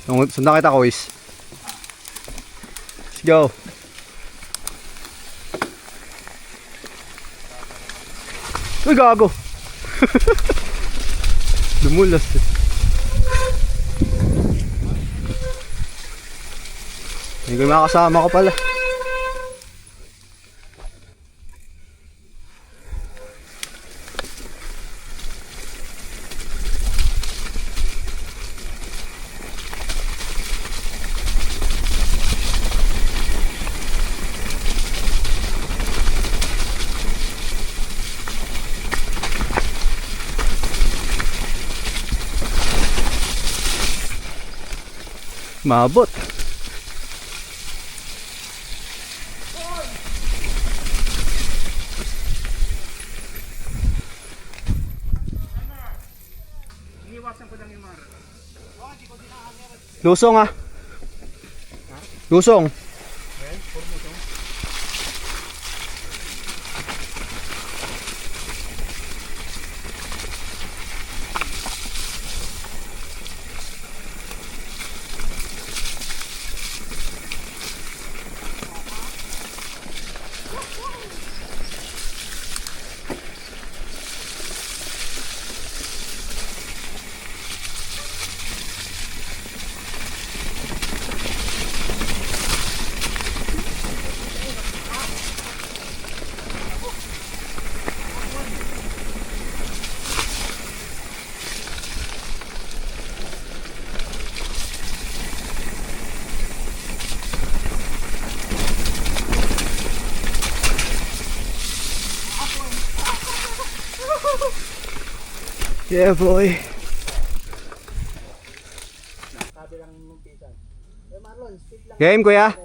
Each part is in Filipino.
Sundan kita, Kuis. Let's go. Uy, gago. Dumulas eh. Hindi ko makasama ko pala. Mabot. Lusong ah. Lusong. Yeah, boy. Game, kuya.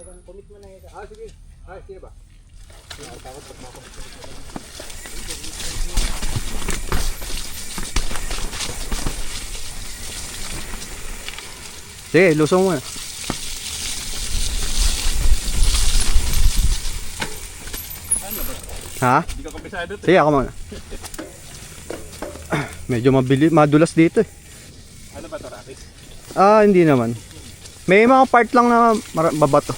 Sige, lusong mo na. Ha? Hindi ka kabisado to. Sige, ako muna. Medyo madulas dito eh. Ano ba to, Rapis? Ah, hindi naman. May mga part lang na babato.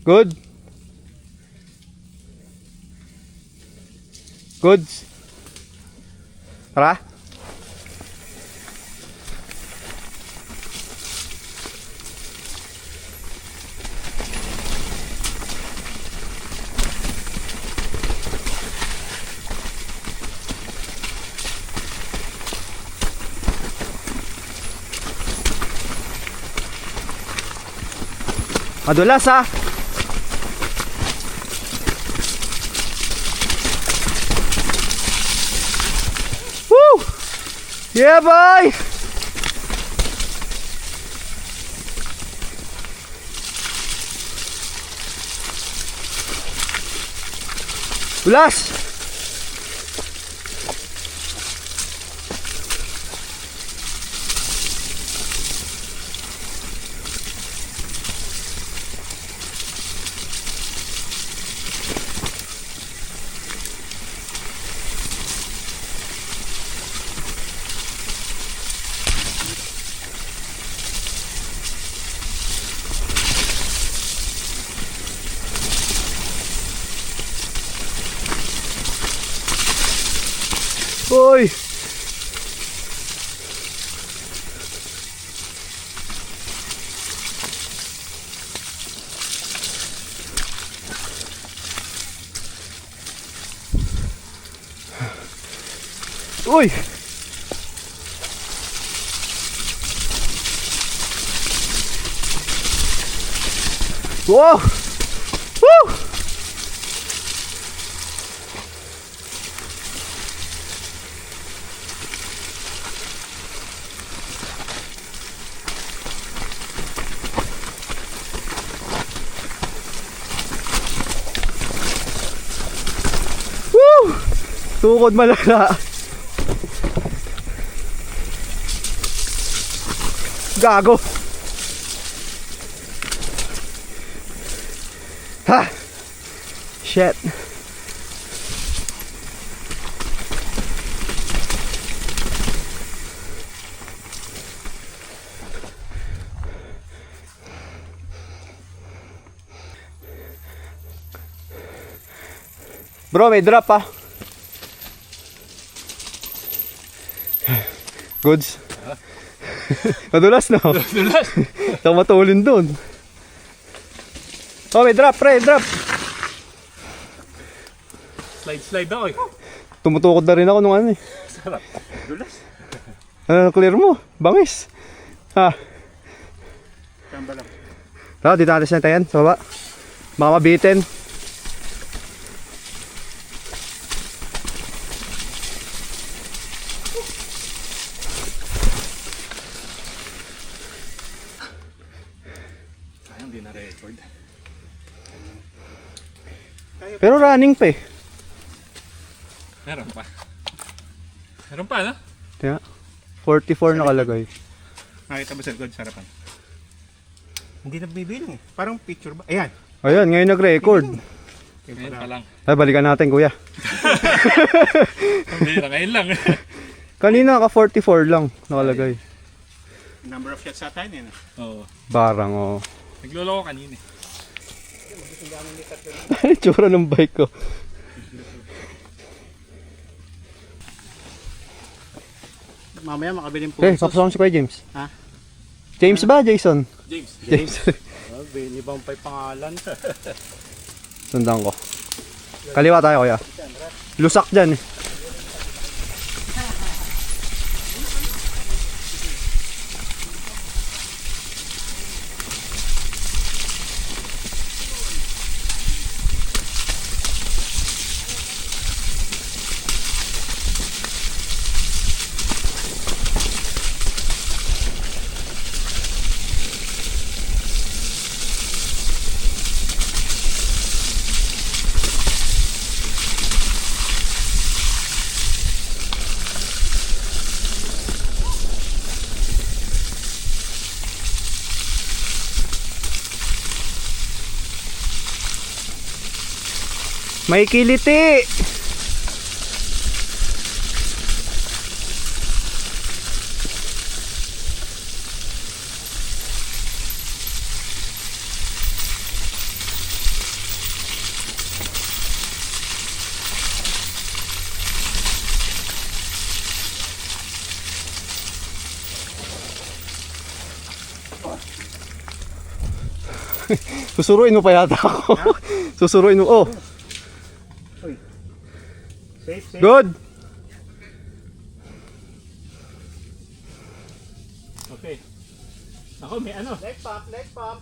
Good. Goods. Tara. Madulas ha. Woo! Yeah, boy! Ulas! Uy! Uy! Wow! Woo! Tukod malala. Gago. Ha! Shit. Bro, may drop ah. Goods. Madulas no? Dulas. Saka matulin dun. Oh, may drop, pre, drop. Slide ako eh. Tumutukod na rin ako nung ano eh. Sarap. Dulas. Ano, clear mo? Bangis. Ha? Kamba lang. Tara, dito natin siya tayan, sa baba. Baka mabitin. Sayang di na record. Pero running pa eh. Meron pa. Meron pa, no? Kaya, 44 nakalagay. Nakita ba sa likod? Sarapan. Hindi na bibilang eh. Parang picture ba? Ayan. Ayun, ngayon nag-record. Ngayon pa lang. Ay, balikan natin kuya. Hindi na, ngayon lang. Kanina ka 44 lang nakalagay. Number of shots sa tayo eh. Oo. Barang oh. Nagloloko kanina eh. Ano yung tsura ng bike ko? Mamaya makabiling po. Eh, papasok si Kuya James. Ha? James ba? Jason? James. James. Ibang pa'y pangalan. Sundan ko. Kaliwa tayo kuya. Lusak dyan eh. May kiliti! Susuruin mo pa yata ako. Susuruin mo. Oh, Safe, safe. good! Okay. Ako, may ano. Leg pump, leg pump.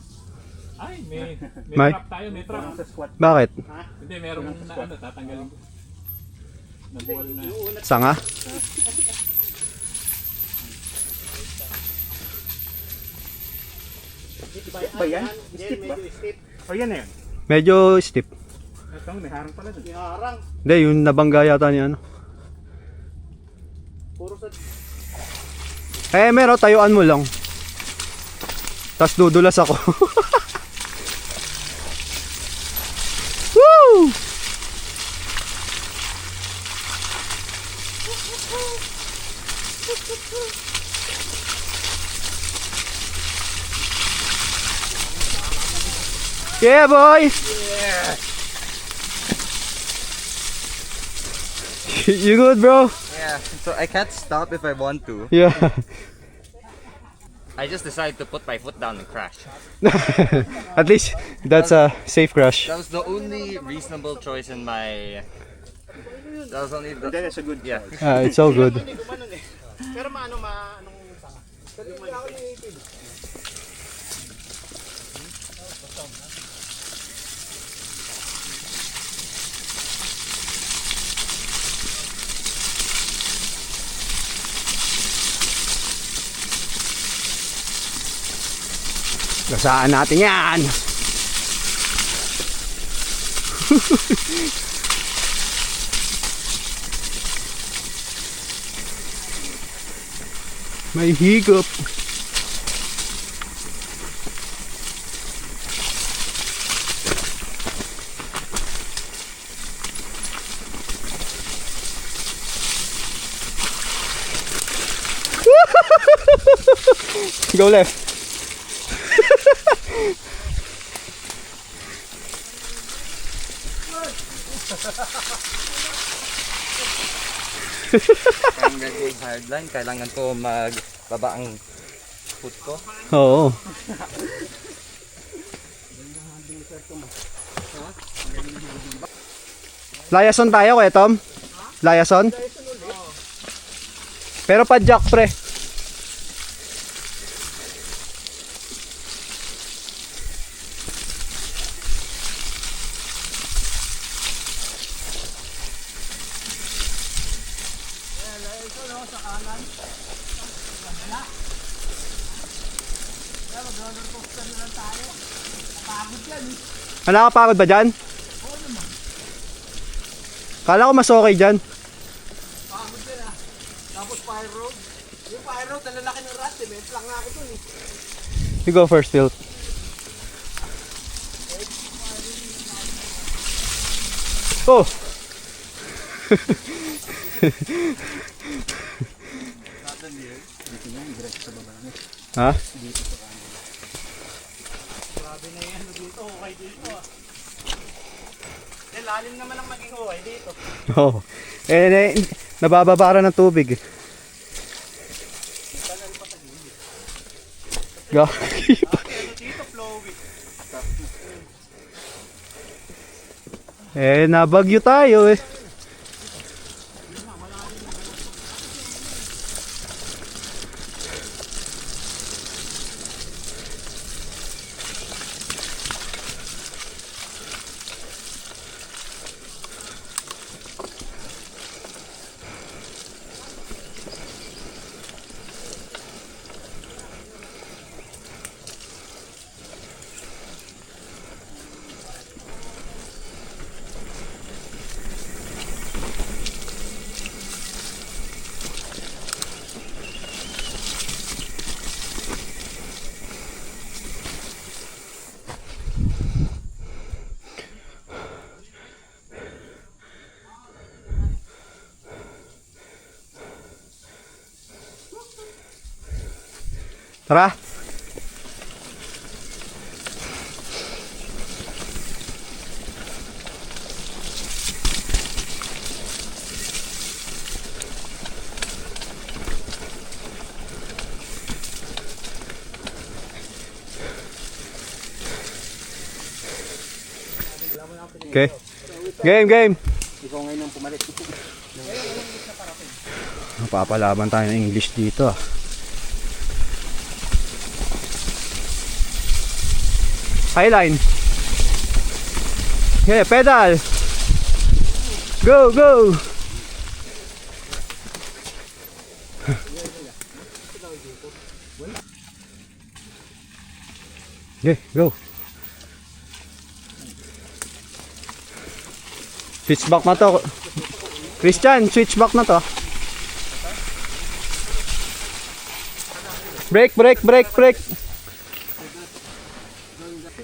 Ay, may May? trap tayo, may trap. Sa squat. Bakit? Hindi, meron na ano, tatanggalin ko. Nabuwal na. Sanga? Ba yan? Steep ba? O yan na yan. Medyo stiff. Ito, may harang pala doon. Harang. Hindi, yung nabangga yata ni ano. Puro sa... Eh, meron, tayuan mo lang. Tapos dudulas ako. Woo! Yeah, boy! You good, bro? Yeah, so I can't stop if I want to. Yeah. I just decided to put my foot down and crash. At least that's a safe crash. That was the only reasonable choice in my... That was only the... That's a good Yeah. It's all good. Hindi gumanon eh. Pero anong sanga? Gasaan natin yan. May higop. Go left. Kung gagawin hardline, kailangan ko magbaba ang foot ko. Oo. Layason tayo, Kuya Tom? Layason? Pero pa jack, pre. Nakakapagod ba dyan? Kala ko mas okay dyan. Pagod din ah. Tapos fire road. Yung fire road, nalalaki ng rat eh. May plak nga ako dun eh. You go first, Phil. Oh! Ha? Grabe na yan dito. Okay dito ah. Eh, lalim naman ang maging okay dito. Oo. Nabababara ng tubig eh. Gagi pa. Ano dito, flowy. Nabagyo tayo eh. Tara. Okay. Game. Ikaw ngayon ang pumalit. Napapalaban tayo ng English dito ah. Highline. Okay, pedal. Go. Okay, go. Switch back na to. Christian, switch back na to. Break.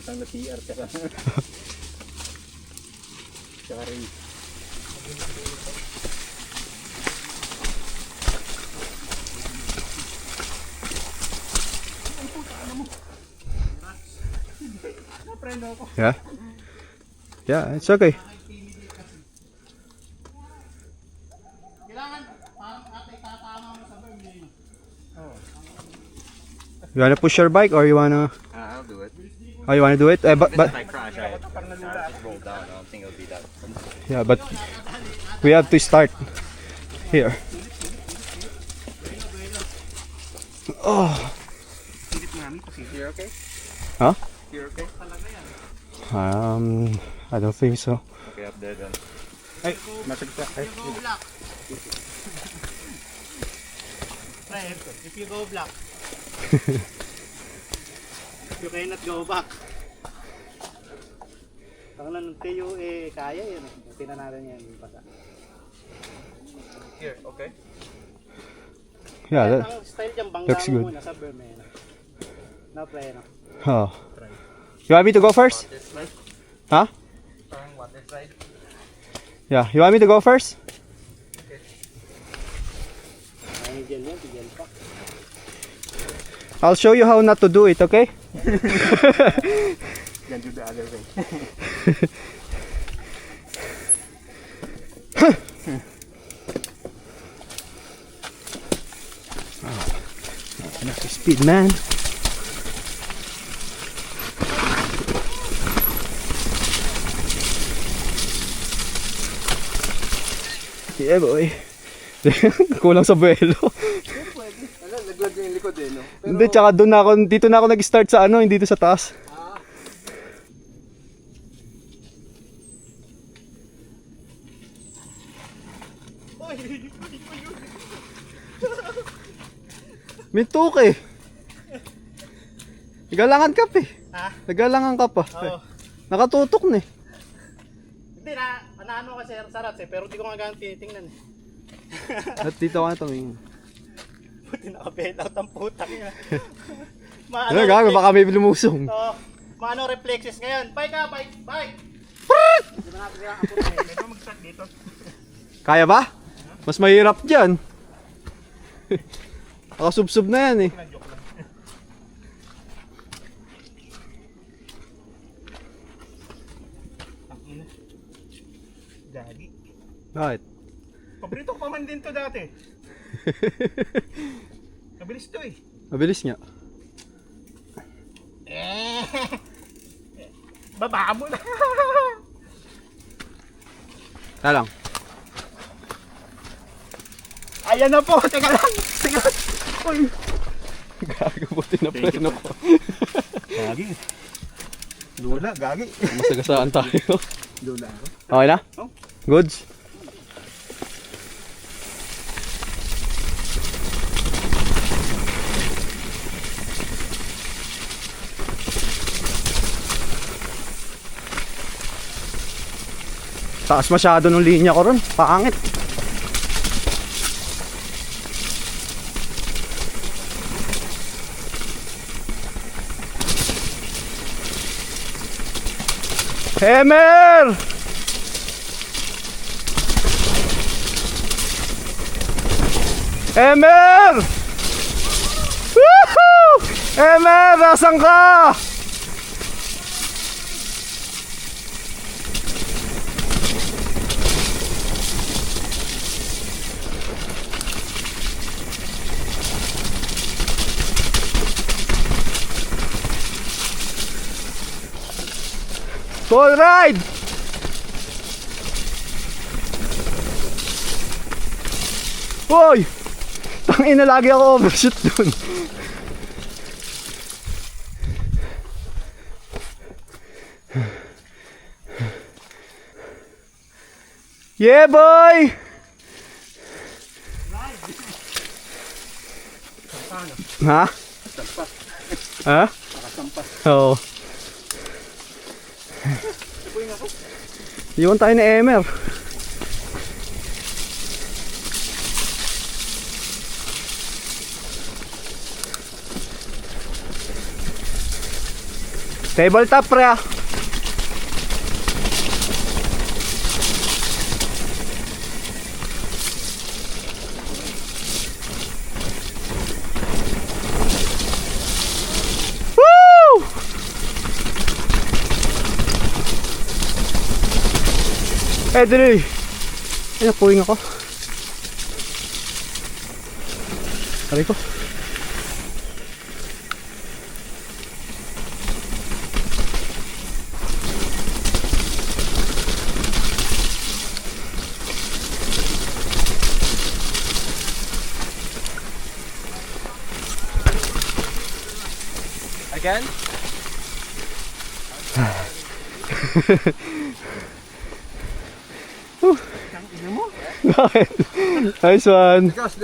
Isang na PR ka lang. Tsaka rin. Yeah, it's okay. Kailangan, parang ate tatama mo sa berm yun. You wanna push your bike or you wanna? I'll do it. Oh, you wanna do it? But If I crash, I just roll down. I don't think it'll be that. yeah, but we have to start here. Oh, You're okay? huh? You're okay? I don't think so. Okay, up there then. Ay, masagit ka. Ay, Go black. Try it. If you go black. You cannot go back. Tangan ng Teo eh, kaya yun. Buti na natin yan. Basta. Here, okay? Yeah, that, Ang style dyan, bangga looks mo good. muna sa Bermuda. No play, no? oh. You want me to go first? Huh? Parang water slide. Yeah, you want me to go first? Ay, dyan yan, tigyan pa. I'll show you how not to do it, okay? Then do the other way. Enough speed, man. Yeah, boy. Kulang sa buwelo. Ano, naglag yung likod eh, no? Hindi, tsaka dito na ako nag-start sa ano, hindi dito sa taas. Mintuk eh. Nagalangan ka pa eh. Ha? Nagalangan ka pa. Oo. Nakatutok na eh. Hindi na, ano kasi sa rats eh, pero di ko nga ganun tinitingnan eh. At dito ka na tumingin. Buti naka-bail out ang putak niya. Ano gago, baka may lumusong. Oo. Maano reflexes ngayon? Bike ka, bike, bike! Di ba natin kaya ako na Ito mag-start dito. Kaya ba? Mas mahirap dyan. Nakasubsob na yan eh. Joke lang. Ang ina. Gagi. Bakit? Paborito ko pa man din to dati. Mabilis to eh. Mabilis nga. Baba mo na. Kaya lang. Ayan na po. Teka lang. Teka lang. Uy. Gago, buti na preno ko. Gagi. Lula, gagi. Masagasaan tayo. Lula ako. Okay na? Oh. Goods? Taas masyado ng linya ko ron. Paangit. Hammer! Hammer! Woohoo! Hammer! Nasaan ka? Full ride! Hoy! Tangina, lagi ako overshoot dun. Yeah, boy! Ha? Ha? Oo. Iwan tayo ni Emer. Tabletop pre ah. Woo! Eh, dali. Ay, napuwing ako. Aray ko. Again? Bakit? Nice one. Because